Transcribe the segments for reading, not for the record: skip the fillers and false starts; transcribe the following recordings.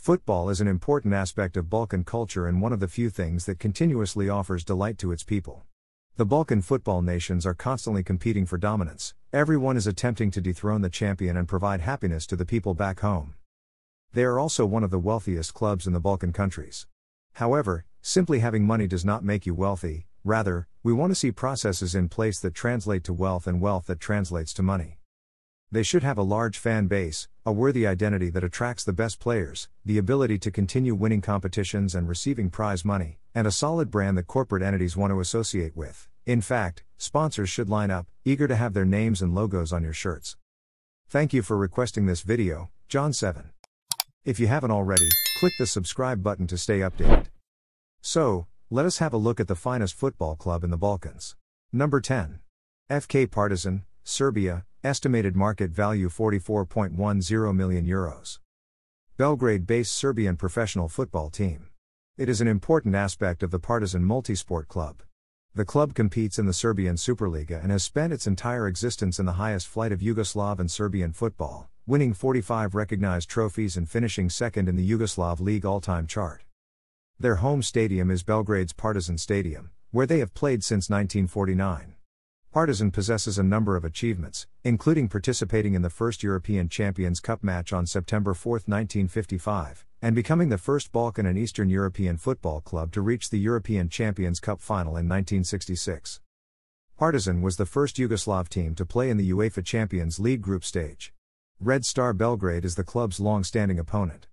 Football is an important aspect of Balkan culture and one of the few things that continuously offers delight to its people. The Balkan football nations are constantly competing for dominance. Everyone is attempting to dethrone the champion and provide happiness to the people back home. They are also one of the wealthiest clubs in the Balkan countries. However, simply having money does not make you wealthy. Rather, we want to see processes in place that translate to wealth and wealth that translates to money. They should have a large fan base, a worthy identity that attracts the best players, the ability to continue winning competitions and receiving prize money, and a solid brand that corporate entities want to associate with. In fact, sponsors should line up, eager to have their names and logos on your shirts. Thank you for requesting this video, John 7. If you haven't already, click the subscribe button to stay updated. So, let us have a look at the finest football club in the Balkans. Number 10. FK Partizan, Serbia, estimated market value €44.10 million. Belgrade-based Serbian professional football team. It is an important aspect of the Partizan multisport club. The club competes in the Serbian Superliga and has spent its entire existence in the highest flight of Yugoslav and Serbian football, winning 45 recognized trophies and finishing second in the Yugoslav League all-time chart. Their home stadium is Belgrade's Partizan Stadium, where they have played since 1949. Partizan possesses a number of achievements, including participating in the first European Champions Cup match on September 4, 1955, and becoming the first Balkan and Eastern European football club to reach the European Champions Cup final in 1966. Partizan was the first Yugoslav team to play in the UEFA Champions League group stage. Red Star Belgrade is the club's long-standing opponent.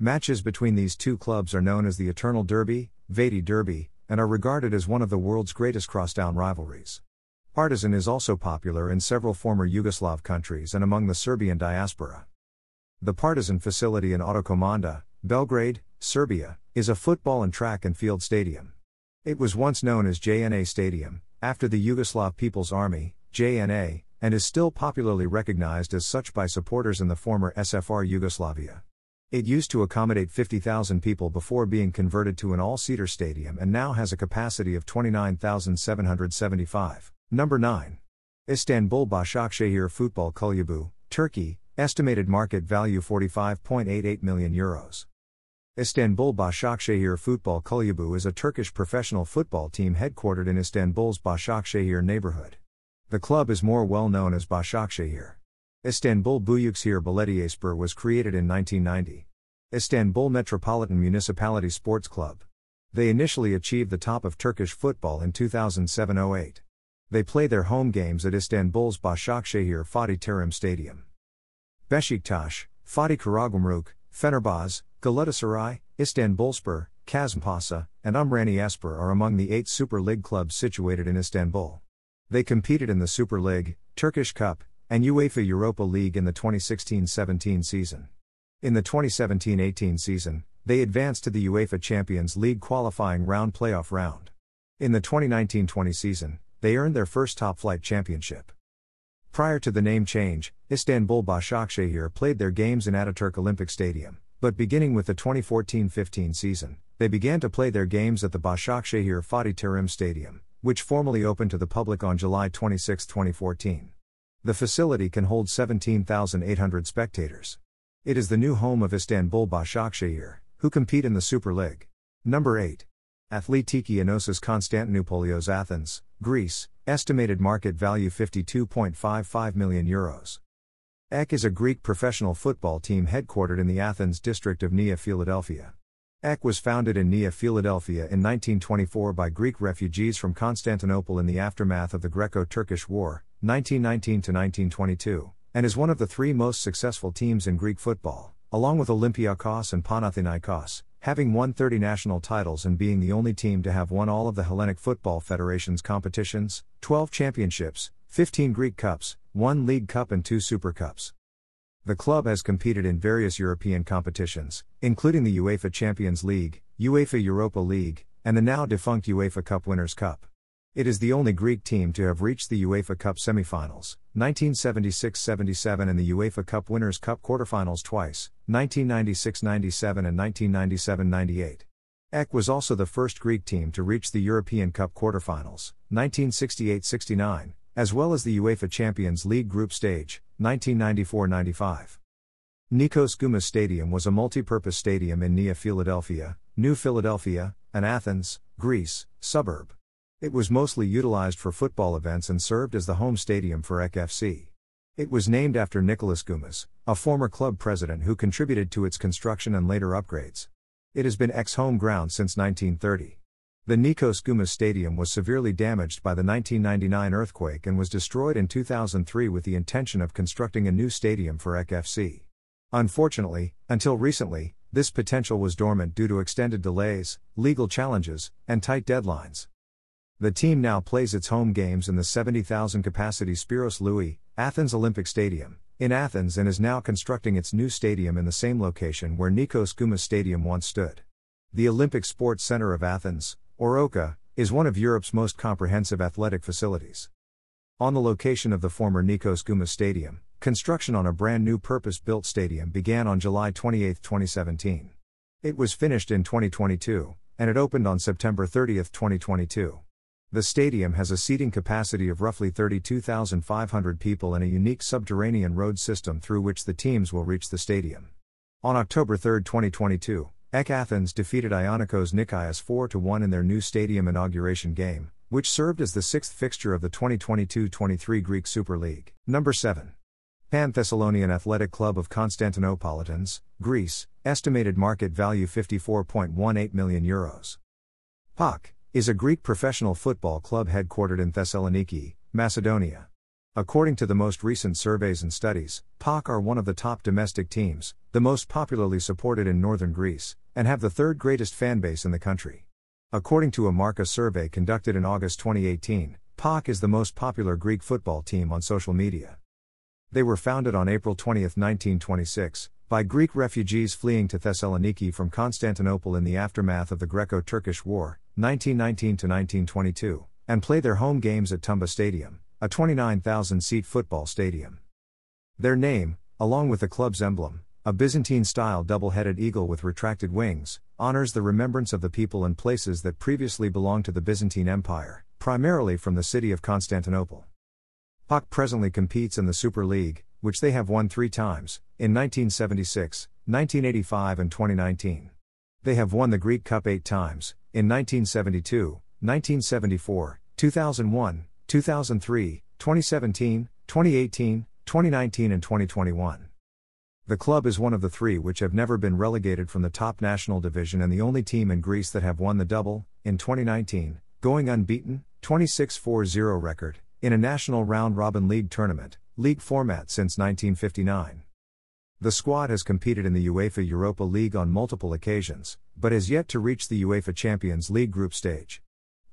Matches between these two clubs are known as the Eternal Derby, Vati Derby, and are regarded as one of the world's greatest crosstown rivalries. Partizan is also popular in several former Yugoslav countries and among the Serbian diaspora. The Partizan facility in Autokomanda, Belgrade, Serbia, is a football and track and field stadium. It was once known as JNA Stadium, after the Yugoslav People's Army, JNA, and is still popularly recognized as such by supporters in the former SFR Yugoslavia. It used to accommodate 50,000 people before being converted to an all-seater stadium and now has a capacity of 29,775. Number 9. Istanbul Başakşehir Futbol Kulübü, Turkey, estimated market value €45.88 million. Istanbul Başakşehir Futbol Kulübü is a Turkish professional football team headquartered in Istanbul's Başakşehir neighborhood. The club is more well known as Başakşehir. Istanbul Büyükşehir Belediyespor was created in 1990. Istanbul Metropolitan Municipality Sports Club. They initially achieved the top of Turkish football in 2007-08. They play their home games at Istanbul's Başakşehir Fatih Terim Stadium. Beşiktaş, Fatih Karagümrük, Fenerbahçe, Galatasaray, Istanbulspor, Kasımpaşa, and Umraniyespor are among the 8 Super League clubs situated in Istanbul. They competed in the Super League, Turkish Cup, and UEFA Europa League in the 2016-17 season. In the 2017-18 season, they advanced to the UEFA Champions League qualifying round playoff round. In the 2019-20 season, they earned their first top-flight championship. Prior to the name change, Istanbul Başakşehir played their games in Ataturk Olympic Stadium, but beginning with the 2014-15 season, they began to play their games at the Başakşehir Fatih Terim Stadium, which formally opened to the public on July 26, 2014. The facility can hold 17,800 spectators. It is the new home of Istanbul Başakşehir, who compete in the Super League. Number 8. Athletiki Enosis Konstantinopolios Athens, Greece, estimated market value €52.55 million. EK is a Greek professional football team headquartered in the Athens district of Nea Philadelphia. EK was founded in Nea Philadelphia in 1924 by Greek refugees from Constantinople in the aftermath of the Greco-Turkish War, 1919-1922, and is one of the 3 most successful teams in Greek football, along with Olympiakos and Panathinaikos, having won 30 national titles and being the only team to have won all of the Hellenic Football Federation's competitions, 12 championships, 15 Greek Cups, 1 League Cup and 2 Super Cups. The club has competed in various European competitions, including the UEFA Champions League, UEFA Europa League, and the now defunct UEFA Cup Winners' Cup. It is the only Greek team to have reached the UEFA Cup semi-finals, 1976-77 and the UEFA Cup Winners' Cup quarterfinals twice, 1996-97 and 1997-98. EK was also the first Greek team to reach the European Cup quarterfinals, 1968-69, as well as the UEFA Champions League group stage, 1994-95. Nikos Goumas Stadium was a multi-purpose stadium in Nea Philadelphia, New Philadelphia, an Athens, Greece, suburb. It was mostly utilized for football events and served as the home stadium for EK FC. It was named after Nicholas Goumas, a former club president who contributed to its construction and later upgrades. It has been EK's home ground since 1930. The Nikos Goumas Stadium was severely damaged by the 1999 earthquake and was destroyed in 2003 with the intention of constructing a new stadium for EK FC. Unfortunately, until recently, this potential was dormant due to extended delays, legal challenges, and tight deadlines. The team now plays its home games in the 70,000 capacity Spiros Louis, Athens Olympic Stadium, in Athens, and is now constructing its new stadium in the same location where Nikos Goumas Stadium once stood. The Olympic Sports Center of Athens, or OKA, is one of Europe's most comprehensive athletic facilities. On the location of the former Nikos Goumas Stadium, construction on a brand new purpose-built stadium began on July 28, 2017. It was finished in 2022, and it opened on September 30, 2022. The stadium has a seating capacity of roughly 32,500 people and a unique subterranean road system through which the teams will reach the stadium. On October 3, 2022, EK Athens defeated Ionikos Nikias 4-1 in their new stadium inauguration game, which served as the sixth fixture of the 2022-23 Greek Super League. Number 7. Pan-Thessalonian Athletic Club of Constantinopolitans, Greece, estimated market value €54.18 million. PAOK is a Greek professional football club headquartered in Thessaloniki, Macedonia. According to the most recent surveys and studies, PAOK are one of the top domestic teams, the most popularly supported in northern Greece, and have the third greatest fan base in the country. According to a Marca survey conducted in August 2018, PAOK is the most popular Greek football team on social media. They were founded on April 20, 1926, by Greek refugees fleeing to Thessaloniki from Constantinople in the aftermath of the Greco-Turkish War, 1919-1922, and play their home games at Tumba Stadium, a 29,000-seat football stadium. Their name, along with the club's emblem, a Byzantine-style double-headed eagle with retracted wings, honors the remembrance of the people and places that previously belonged to the Byzantine Empire, primarily from the city of Constantinople. PAOK presently competes in the Super League, which they have won 3 times, in 1976, 1985 and 2019. They have won the Greek Cup 8 times, in 1972, 1974, 2001, 2003, 2017, 2018, 2019 and 2021. The club is one of the 3 which have never been relegated from the top national division and the only team in Greece that have won the double, in 2019, going unbeaten, 26-4-0 record, in a national round-robin league tournament, league format since 1959. The squad has competed in the UEFA Europa League on multiple occasions, but has yet to reach the UEFA Champions League group stage.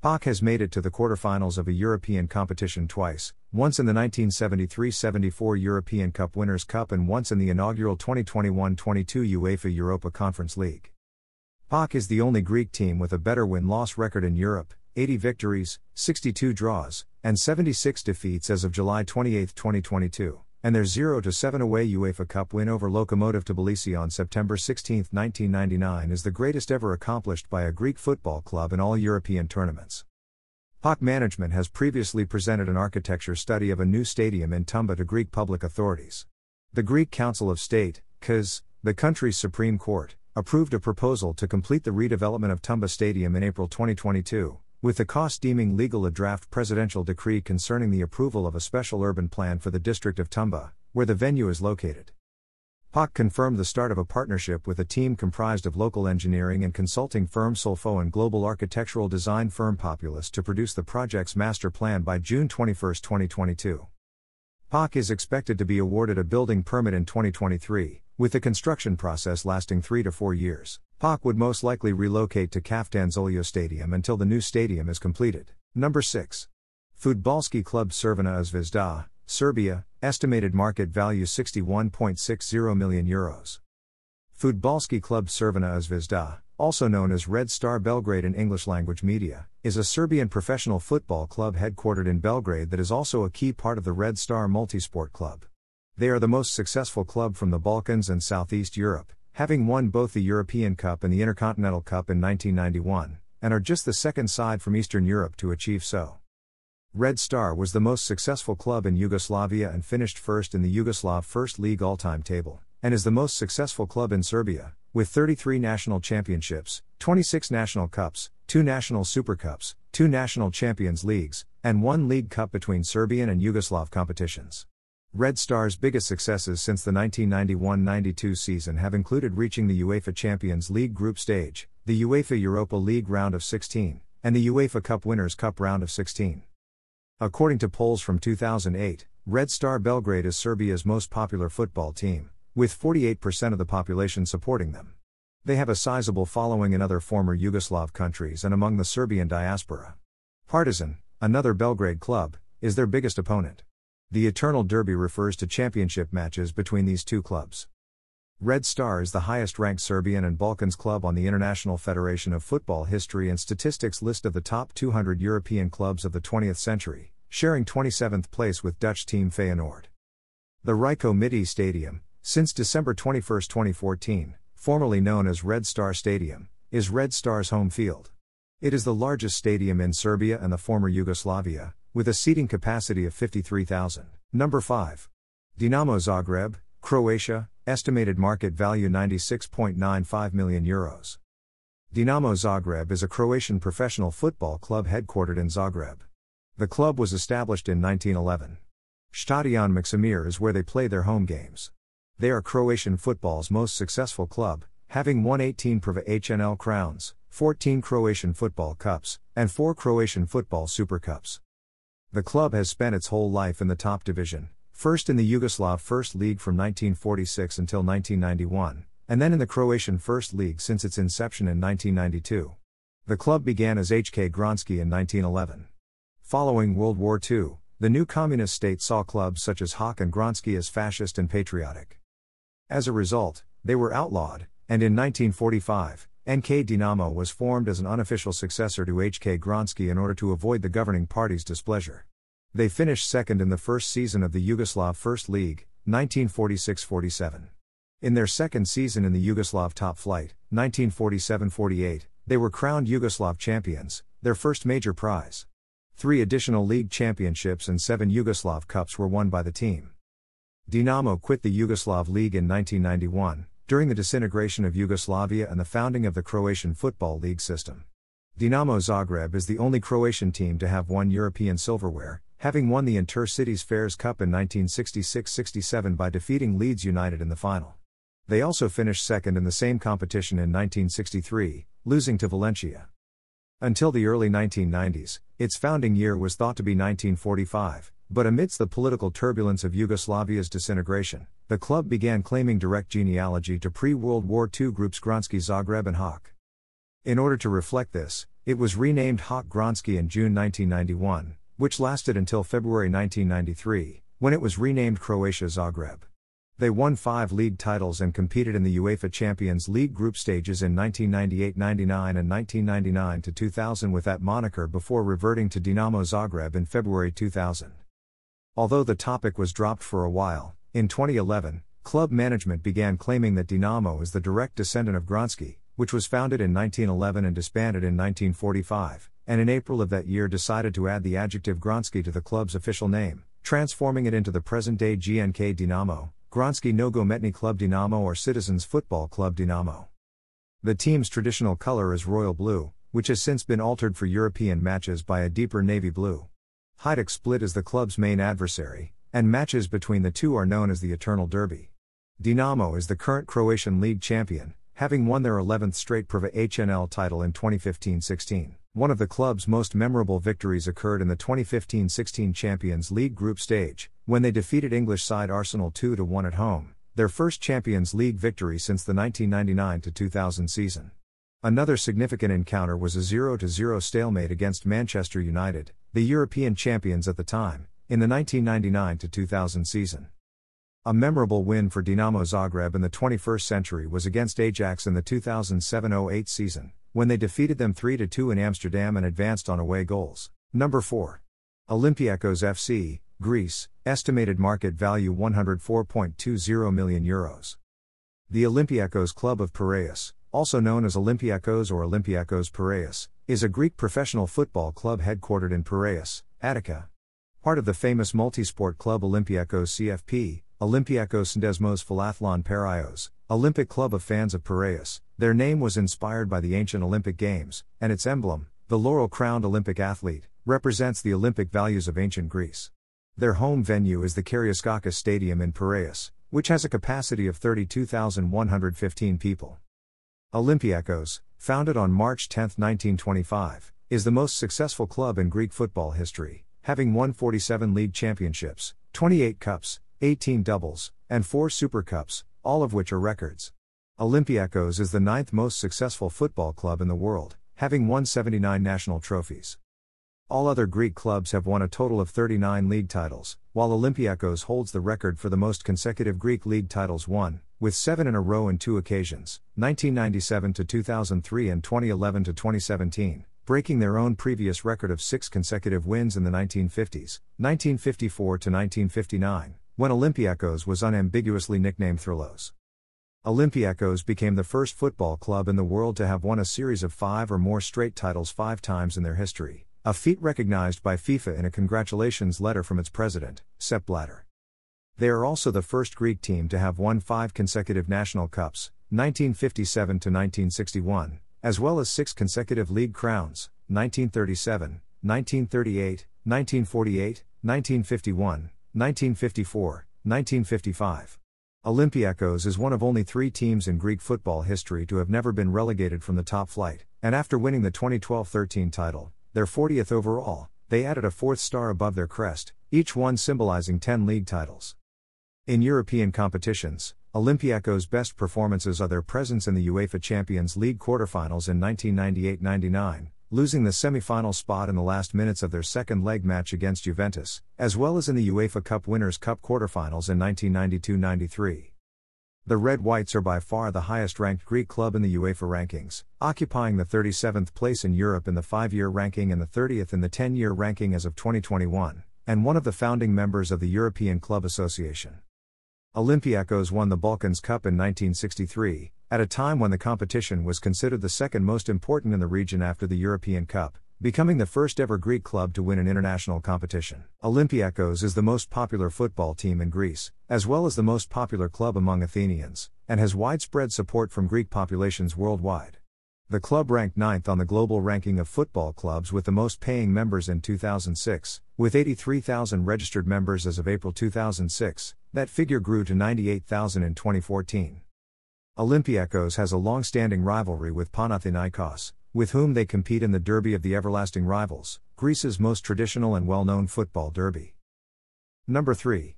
PAOK has made it to the quarterfinals of a European competition twice, once in the 1973-74 European Cup Winners' Cup and once in the inaugural 2021-22 UEFA Europa Conference League. PAOK is the only Greek team with a better win-loss record in Europe, 80 victories, 62 draws, and 76 defeats as of July 28, 2022, and their 0-7 away UEFA Cup win over Lokomotiv Tbilisi on September 16, 1999 is the greatest ever accomplished by a Greek football club in all European tournaments. PAOK management has previously presented an architecture study of a new stadium in Tumba to Greek public authorities. The Greek Council of State, KAS, the country's Supreme Court, approved a proposal to complete the redevelopment of Tumba Stadium in April 2022. With the cost deeming legal a draft presidential decree concerning the approval of a special urban plan for the district of Tumba, where the venue is located. PAOK confirmed the start of a partnership with a team comprised of local engineering and consulting firm Solfo and global architectural design firm Populous to produce the project's master plan by June 21, 2022. PAOK is expected to be awarded a building permit in 2023, with the construction process lasting 3 to 4 years. PAOK would most likely relocate to Kaftanzolio Stadium until the new stadium is completed. Number 6. Futbalski Klub Crvena Zvezda, Serbia, estimated market value €61.60 million. Futbalski Klub Crvena Zvezda, also known as Red Star Belgrade in English-language media, is a Serbian professional football club headquartered in Belgrade that is also a key part of the Red Star Multisport Club. They are the most successful club from the Balkans and Southeast Europe, having won both the European Cup and the Intercontinental Cup in 1991, and are just the second side from Eastern Europe to achieve so. Red Star was the most successful club in Yugoslavia and finished first in the Yugoslav First League all-time table, and is the most successful club in Serbia, with 33 national championships, 26 national cups, 2 national super cups, 2 national champions leagues, and 1 league cup between Serbian and Yugoslav competitions. Red Star's biggest successes since the 1991-92 season have included reaching the UEFA Champions League group stage, the UEFA Europa League round of 16, and the UEFA Cup Winners' Cup round of 16. According to polls from 2008, Red Star Belgrade is Serbia's most popular football team, with 48% of the population supporting them. They have a sizable following in other former Yugoslav countries and among the Serbian diaspora. Partizan, another Belgrade club, is their biggest opponent. The Eternal Derby refers to championship matches between these two clubs. Red Star is the highest-ranked Serbian and Balkans club on the International Federation of Football History and Statistics list of the top 200 European clubs of the 20th century, sharing 27th place with Dutch team Feyenoord. The Rico Miti Stadium, since December 21, 2014, formerly known as Red Star Stadium, is Red Star's home field. It is the largest stadium in Serbia and the former Yugoslavia, with a seating capacity of 53,000. Number 5. Dinamo Zagreb, Croatia, estimated market value €96.95 million. Dinamo Zagreb is a Croatian professional football club headquartered in Zagreb. The club was established in 1911. Stadion Maksimir is where they play their home games. They are Croatian football's most successful club, having won 18 Prva HNL crowns, 14 Croatian football cups, and 4 Croatian football super cups. The club has spent its whole life in the top division, first in the Yugoslav First League from 1946 until 1991, and then in the Croatian First League since its inception in 1992. The club began as HK Gronski in 1911. Following World War II, the new communist state saw clubs such as HK and Gronski as fascist and patriotic. As a result, they were outlawed, and in 1945, NK Dinamo was formed as an unofficial successor to HK Gronski in order to avoid the governing party's displeasure. They finished second in the first season of the Yugoslav First League, 1946-47. In their second season in the Yugoslav Top Flight, 1947-48, they were crowned Yugoslav champions, their first major prize. 3 additional league championships and 7 Yugoslav Cups were won by the team. Dinamo quit the Yugoslav League in 1991, during the disintegration of Yugoslavia and the founding of the Croatian Football League system. Dinamo Zagreb is the only Croatian team to have won European silverware, having won the Inter-Cities Fairs Cup in 1966-67 by defeating Leeds United in the final. They also finished second in the same competition in 1963, losing to Valencia. Until the early 1990s, its founding year was thought to be 1945, but amidst the political turbulence of Yugoslavia's disintegration, the club began claiming direct genealogy to pre-World War II groups Gronski Zagreb and HK. In order to reflect this, it was renamed HK Gronski in June 1991, which lasted until February 1993, when it was renamed Croatia Zagreb. They won 5 league titles and competed in the UEFA Champions League group stages in 1998-99 and 1999-2000 with that moniker before reverting to Dinamo Zagreb in February 2000. Although the topic was dropped for a while, in 2011, club management began claiming that Dinamo is the direct descendant of Gronski, which was founded in 1911 and disbanded in 1945, and in April of that year decided to add the adjective Gronski to the club's official name, transforming it into the present-day GNK Dinamo, Gronski Nogometni Klub Dinamo or Citizens Football Club Dinamo. The team's traditional color is royal blue, which has since been altered for European matches by a deeper navy blue. Hajduk Split is the club's main adversary, and matches between the two are known as the Eternal Derby. Dinamo is the current Croatian League champion, having won their 11th straight Prva HNL title in 2015-16. One of the club's most memorable victories occurred in the 2015-16 Champions League group stage, when they defeated English side Arsenal 2-1 at home, their first Champions League victory since the 1999-2000 season. Another significant encounter was a 0-0 stalemate against Manchester United, the European champions at the time, in the 1999-2000 season. A memorable win for Dinamo Zagreb in the 21st century was against Ajax in the 2007-08 season, when they defeated them 3-2 in Amsterdam and advanced on away goals. Number 4. Olympiakos FC, Greece, estimated market value €104.20 million. The Olympiakos Club of Piraeus, also known as Olympiakos or Olympiakos Piraeus, is a Greek professional football club headquartered in Piraeus, Attica. Part of the famous multisport club Olympiakos CFP, Olympiakos Ndesmos Philathlon Piraeus, Olympic club of fans of Piraeus. Their name was inspired by the ancient Olympic Games, and its emblem, the laurel-crowned Olympic athlete, represents the Olympic values of ancient Greece. Their home venue is the Karioskakis Stadium in Piraeus, which has a capacity of 32,115 people. Olympiakos, founded on March 10, 1925, is the most successful club in Greek football history, having won 47 league championships, 28 cups, 18 doubles, and 4 Super Cups, all of which are records. Olympiakos is the 9th most successful football club in the world, having won 79 national trophies. All other Greek clubs have won a total of 39 league titles, while Olympiakos holds the record for the most consecutive Greek league titles won, with 7 in a row in 2 occasions, 1997 to 2003 and 2011 to 2017, breaking their own previous record of 6 consecutive wins in the 1950s, 1954 to 1959, when Olympiakos was unambiguously nicknamed Thrillos. Olympiakos became the first football club in the world to have won a series of 5 or more straight titles 5 times in their history, a feat recognized by FIFA in a congratulations letter from its president, Sepp Blatter. They are also the first Greek team to have won 5 consecutive national cups, 1957 to 1961, as well as 6 consecutive league crowns, 1937, 1938, 1948, 1951, 1954, 1955. Olympiakos is one of only 3 teams in Greek football history to have never been relegated from the top flight, and after winning the 2012-13 title, their 40th overall, they added a 4th star above their crest, each one symbolizing 10 league titles. In European competitions, Olympiakos' best performances are their presence in the UEFA Champions League quarterfinals in 1998-99, losing the semi-final spot in the last minutes of their second leg match against Juventus, as well as in the UEFA Cup Winners' Cup quarterfinals in 1992-93. The Red Whites are by far the highest-ranked Greek club in the UEFA rankings, occupying the 37th place in Europe in the 5-year ranking and the 30th in the 10-year ranking as of 2021, and one of the founding members of the European Club Association. Olympiakos won the Balkans Cup in 1963, at a time when the competition was considered the second most important in the region after the European Cup, becoming the first ever Greek club to win an international competition. Olympiakos is the most popular football team in Greece, as well as the most popular club among Athenians, and has widespread support from Greek populations worldwide. The club ranked 9th on the global ranking of football clubs with the most paying members in 2006, with 83,000 registered members as of April 2006, that figure grew to 98,000 in 2014. Olympiakos has a long-standing rivalry with Panathinaikos, with whom they compete in the Derby of the Everlasting Rivals, Greece's most traditional and well-known football derby. Number 3.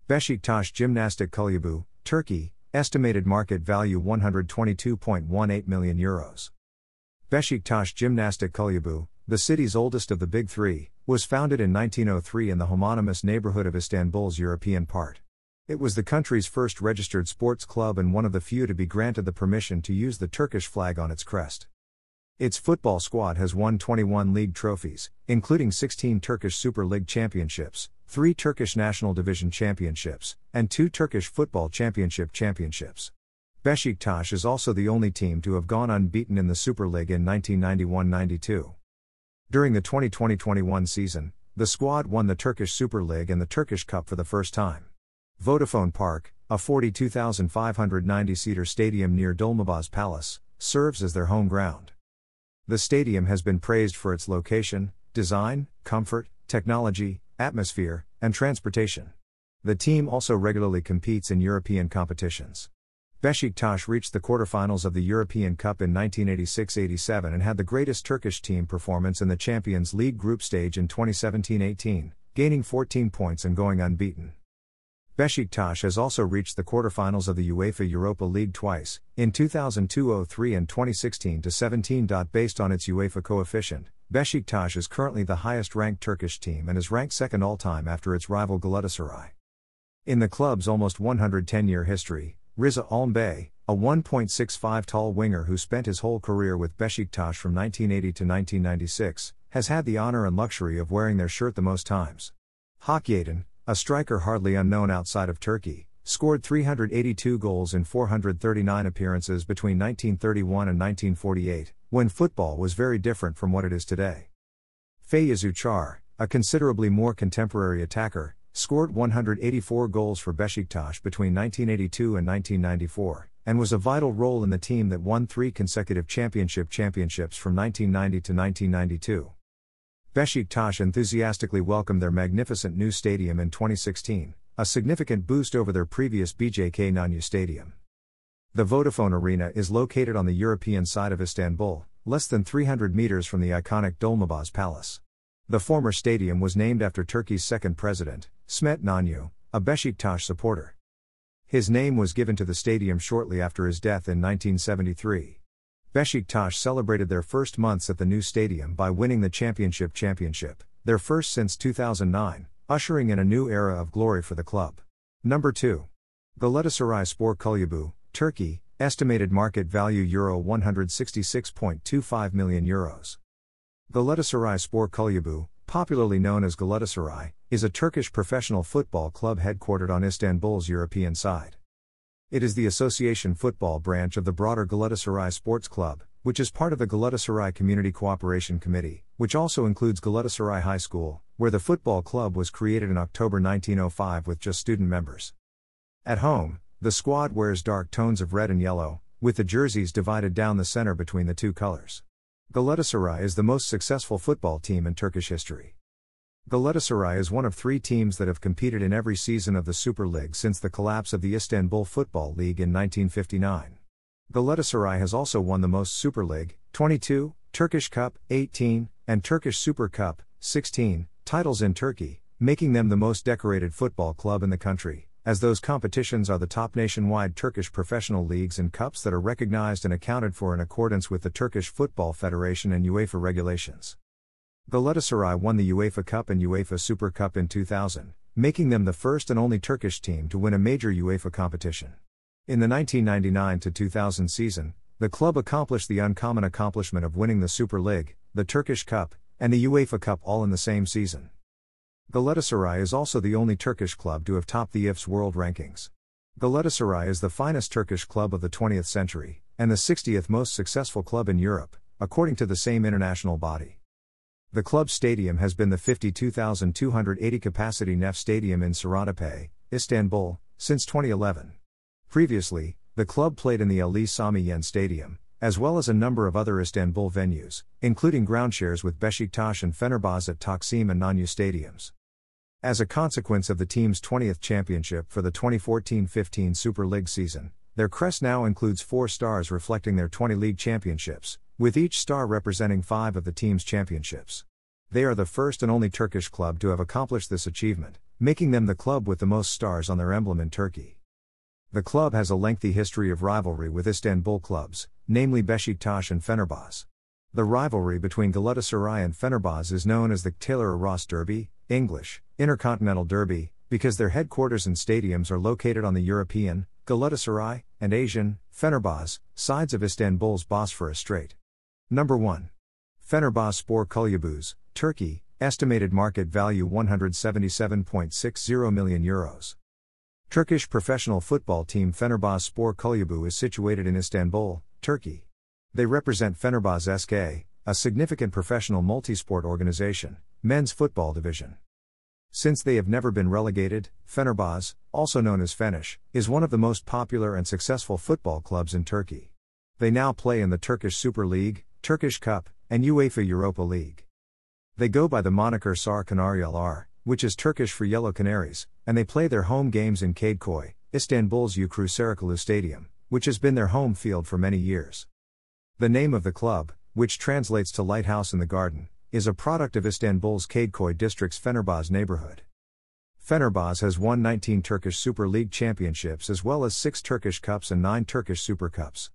Beşiktaş Gymnastik Kulübü, Turkey, estimated market value €122.18 million. Beşiktaş Gymnastik Kulübü, the city's oldest of the Big Three, was founded in 1903 in the homonymous neighborhood of Istanbul's European part. It was the country's first registered sports club and one of the few to be granted the permission to use the Turkish flag on its crest. Its football squad has won 21 league trophies, including 16 Turkish Super League championships, 3 Turkish National Division championships, and 2 Turkish Football Championship championships. Beşiktaş is also the only team to have gone unbeaten in the Super League in 1991-92. During the 2020-21 season, the squad won the Turkish Super League and the Turkish Cup for the first time. Vodafone Park, a 42,590-seater stadium near Dolmabahce Palace, serves as their home ground. The stadium has been praised for its location, design, comfort, technology, atmosphere, and transportation. The team also regularly competes in European competitions. Beşiktaş reached the quarterfinals of the European Cup in 1986-87 and had the greatest Turkish team performance in the Champions League group stage in 2017-18, gaining 14 points and going unbeaten. Beşiktaş has also reached the quarterfinals of the UEFA Europa League twice, in 2002-03 and 2016-17. Based on its UEFA coefficient, Beşiktaş is currently the highest-ranked Turkish team and is ranked second all-time after its rival Galatasaray. In the club's almost 110-year history, Riza Almbay, a 1.65 tall winger who spent his whole career with Beşiktaş from 1980 to 1996, has had the honor and luxury of wearing their shirt the most times. Hakkıaydın, a striker hardly unknown outside of Turkey, scored 382 goals in 439 appearances between 1931 and 1948, when football was very different from what it is today. Feyyaz Uçar, a considerably more contemporary attacker, scored 184 goals for Beşiktaş between 1982 and 1994, and was a vital role in the team that won 3 consecutive championships from 1990 to 1992. Beşiktaş enthusiastically welcomed their magnificent new stadium in 2016, a significant boost over their previous BJK Stadium. The Vodafone Arena is located on the European side of Istanbul, less than 300 meters from the iconic Dolmabahce Palace. The former stadium was named after Turkey's second president, Smet İnönü, a Beşiktaş supporter. His name was given to the stadium shortly after his death in 1973. Beşiktaş celebrated their first months at the new stadium by winning the championship, their first since 2009, ushering in a new era of glory for the club. Number 2. Galatasaray Spor Kulübü, Turkey, estimated market value €166.25 million. Galatasaray Spor Kulübü, popularly known as Galatasaray, is a Turkish professional football club headquartered on Istanbul's European side. It is the association football branch of the broader Galatasaray Sports Club, which is part of the Galatasaray Community Cooperation Committee, which also includes Galatasaray High School, where the football club was created in October 1905 with just student members. At home, the squad wears dark tones of red and yellow, with the jerseys divided down the center between the two colors. Galatasaray is the most successful football team in Turkish history. Galatasaray is one of 3 teams that have competed in every season of the Super League since the collapse of the Istanbul Football League in 1959. Galatasaray has also won the most Super League, 22, Turkish Cup, 18, and Turkish Super Cup, 16, titles in Turkey, making them the most decorated football club in the country, as those competitions are the top nationwide Turkish professional leagues and cups that are recognized and accounted for in accordance with the Turkish Football Federation and UEFA regulations. Galatasaray won the UEFA Cup and UEFA Super Cup in 2000, making them the first and only Turkish team to win a major UEFA competition. In the 1999-2000 season, the club accomplished the uncommon accomplishment of winning the Super League, the Turkish Cup, and the UEFA Cup all in the same season. Galatasaray is also the only Turkish club to have topped the IF's world rankings. Galatasaray is the finest Turkish club of the 20th century, and the 60th most successful club in Europe, according to the same international body. The club's stadium has been the 52,280 capacity Nef Stadium in Sarantepe, Istanbul, since 2011. Previously, the club played in the Ali Sami Yen Stadium, as well as a number of other Istanbul venues, including groundshares with Beşiktaş and Fenerbahçe at Taksim and Nanya stadiums. As a consequence of the team's 20th championship for the 2014-15 Super League season, their crest now includes 4 stars reflecting their 20 league championships, with each star representing 5 of the team's championships. They are the first and only Turkish club to have accomplished this achievement, making them the club with the most stars on their emblem in Turkey. The club has a lengthy history of rivalry with Istanbul clubs, namely Beşiktaş and Fenerbahçe. The rivalry between Galatasaray and Fenerbahçe is known as the Taylor-Ross Derby, English, Intercontinental Derby, because their headquarters and stadiums are located on the European, Galatasaray, and Asian, Fenerbahçe, sides of Istanbul's Bosphorus Strait. Number 1. Fenerbahçe Spor Kulübü, Turkey, estimated market value €177.60 million. Turkish professional football team Fenerbahçe Spor Kulübü is situated in Istanbul, Turkey. They represent Fenerbahçe SK, a significant professional multisport organization, men's football division. Since they have never been relegated, Fenerbahçe, also known as Fenerbahçe, is one of the most popular and successful football clubs in Turkey. They now play in the Turkish Super League, Turkish Cup, and UEFA Europa League. They go by the moniker Sarı Kanaryalar, which is Turkish for Yellow Canaries, and they play their home games in Kadıköy, Istanbul's Ukru Sarıkalı Stadium, which has been their home field for many years. The name of the club, which translates to Lighthouse in the Garden, is a product of Istanbul's Kadıköy district's Fenerbahçe neighborhood. Fenerbahçe has won 19 Turkish Super League championships as well as 6 Turkish Cups and 9 Turkish Super Cups.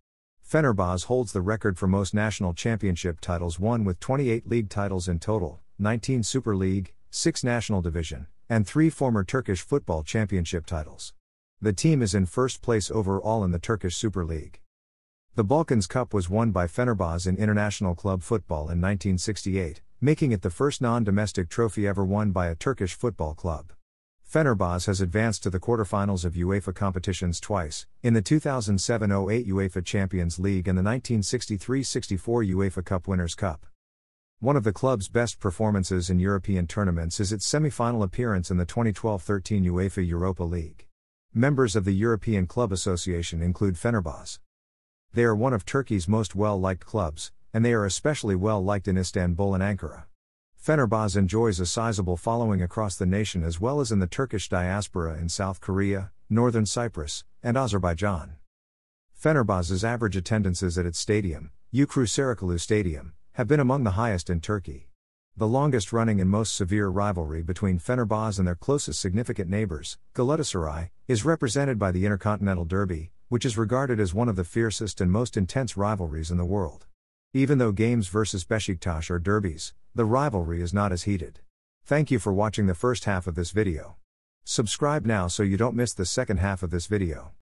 Fenerbahçe holds the record for most national championship titles won with 28 league titles in total, 19 Super League, 6 National Division, and 3 former Turkish football championship titles. The team is in first place overall in the Turkish Super League. The Balkans Cup was won by Fenerbahçe in international club football in 1968, making it the first non-domestic trophy ever won by a Turkish football club. Fenerbahçe has advanced to the quarterfinals of UEFA competitions twice, in the 2007-08 UEFA Champions League and the 1963-64 UEFA Cup Winners' Cup. One of the club's best performances in European tournaments is its semi-final appearance in the 2012-13 UEFA Europa League. Members of the European Club Association include Fenerbahce. They are one of Turkey's most well-liked clubs, and they are especially well-liked in Istanbul and Ankara. Fenerbahce enjoys a sizable following across the nation as well as in the Turkish diaspora in South Korea, Northern Cyprus, and Azerbaijan. Fenerbahce's average attendances at its stadium, Yukru Sarıkalı Stadium, have been among the highest in Turkey. The longest running and most severe rivalry between Fenerbahce and their closest significant neighbors, Galatasaray, is represented by the Intercontinental Derby, which is regarded as one of the fiercest and most intense rivalries in the world. Even though games versus Beşiktaş are derbies, the rivalry is not as heated. Thank you for watching the first half of this video. Subscribe now so you don't miss the second half of this video.